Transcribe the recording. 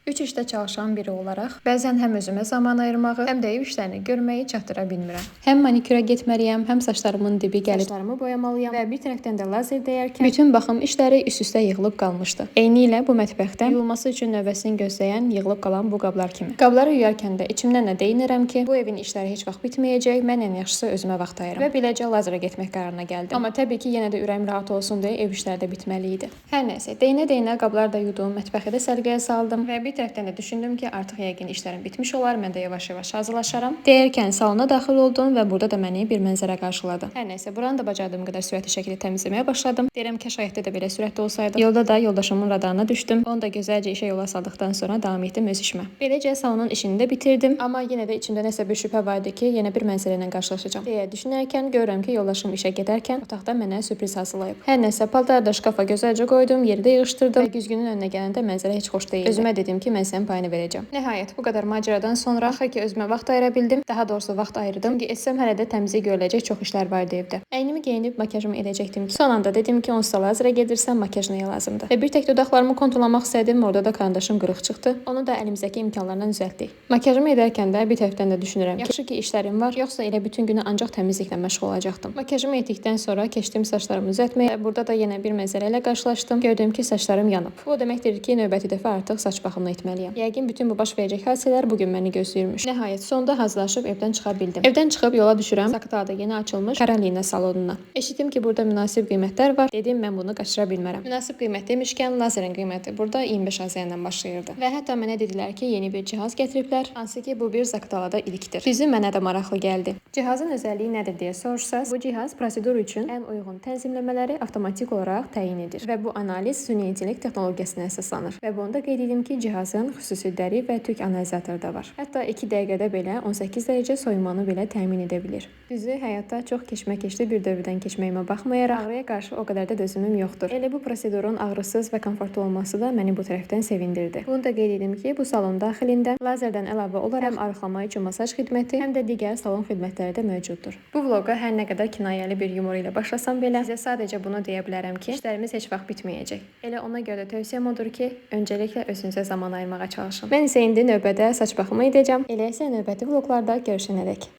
3 işdə çalışan biri olaraq bəzən həm özümə zaman ayırmağı, həm də ev işlərini görməyi çatdıra bilmirəm. Həm manikürə getməliyəm, həm saçlarımın dibi gəlib. Saçlarımı boyamalıyam və bir tərəfdən də lazer dəyərkən bütün baxım işləri üst-üstə yığılıb qalmışdı. Eynilə bu mətbəxdə yuyulması üçün növbəsini gözləyən yığılıb qalan bu qablar kimi. Qabları yuyarkən də içimdən də deyinirəm ki, bu evin işləri heç vaxt bitməyəcək. Mən ən yaxşısı özümə vaxt ayırım və beləcə lazerə getmək qərarına gəldim. Amma təbii ki, yenə də ürəyim rahat olsun deyə ev işləri də bitməli idi. Hər nəsə, deyinə-deyinə qabları da yudum, mətbəxi də səliqəyə saldım və bir tərəfdən də düşündüm ki, artıq yəqin işlərim bitmiş olar, mən də yavaş-yavaş hazırlaşaram. Deyərkən salona daxil oldum və burada da məni bir mənzərə qarşıladı. Hər nəsə, buranı da bacardığım qədər sürətli şəkildə təmizləməyə başladım. Deyirəm ki, şayətdə də belə sürətli olsaydı. Yolda da yoldaşımın radarına düşdüm. Onu da gözəlcə işə yola saldıqdan sonra davam etdim öz işimə. Beləcə salonun işini də bitirdim, amma yenə də içimdə nəsə bir şübhə vardı ki, yenə bir mənzərə ilə qarşılaşacağam deyə düşünərkən görürəm ki, yoldaşım işə gedərkən otaqda mənə sürpriz hazırlayıb. Hər nəsə, paltarı da şkafa gözəlcə qoydum, yerdə yığışdırdım və güzgünün önünə gələndə mənzərə heç xoş deyildi. Özümə dedim ki, mən sənin payını verəcəm. Nəhayət, bu qədər macəradan sonra axır ki, özümə vaxt ayıra bildim. Daha doğrusu vaxt ayırdım. Çünki etsəm hələ də təmizlik görüləcək çox işlər vardı evdə. Əynimi geyinib makiyajımı edəcəkdim ki, son anda dedim ki, onsuz da lazerə gedirsən, makiyaj nəyə lazımdır? Və bir tək dodaqlarımı konturlamaq istədim. Orada da karandaşım qırıq çıxdı. Onu da əlimizdəki imkanlarla düzəltdik. Makiyajımı edərkən də bir tərəfdən də düşünürəm ki, yaxşı ki işlərim var, yoxsa elə bütün günü ancaq təmizliklə məşğul olacaqdım. Makiyajımı etdikdən sonra keçdim saçlarımı düzəltməyə. Burada da yenə bir mənzərə ilə qarşılaşdım. Gördüm ki, saçlarım yanıb. Bu o deməkdir ki, növbəti dəfə artıq saç baxımını etməliyəm. Yəqin bütün bu baş verəcək hadisələr bu gün məni gözləyirmiş. Nəhayət, sonda hazırlaşıb evdən çıxa bildim. Evdən çıxıb yola düşürəm. Zakatda yeni açılmış Karolina salonuna. Eşitdim ki, burada münasib qiymətlər var. Dedim, mən bunu qaçıra bilmərəm. Münasib qiymət demişkən, lazerin qiyməti burada 25 azərdən başlayırdı. Və hətta mənə dedilər ki, yeni bir cihaz gətiriblər. Hansı ki, bu bir Zakatda ilkdir. Düzü mənə də maraqlı gəldi. Cihazın özəlliyi nədir deyə soruşsaz, bu cihaz prosedur üçün ən uyğun tənzimləmələri avtomatik olaraq təyin edir və bu analiz süni intellekt texnologiyasına əsaslanır. Və bunda qeyd edim ki, cihazın xüsusi dəri və tük analizatoru da var. Hətta 2 dəqiqədə belə 18 dərəcə soyumanı belə təmin edə bilir. Düzü həyatda çox keşməkeşli bir dövrdən keçməyimə baxmayaraq, ağrıya qarşı o qədər də dözümüm yoxdur. Elə bu prosedurun ağrısız və komfortlu olması da məni bu tərəfdən sevindirdi. Bunu da qeyd edim ki, bu salon daxilində lazerdən əlavə olaraq həm arıqlama üçün masaj xidməti, həm də digər salon xidmətləri də mövcuddur. Bu vloqa hər nə qədər kinayəli bir yumor ilə başlasam belə, sizə sadəcə bunu deyə bilərəm ki, işlərimiz heç vaxt bitməyəcək. Elə ona görə də tövsiyəm odur ki, öncəliklə özünüzə zaman ayırmağa çalışın. Mən isə indi növbədə saç baxımı edəcəm. Elə isə növbəti vloqlarda görüşənədək.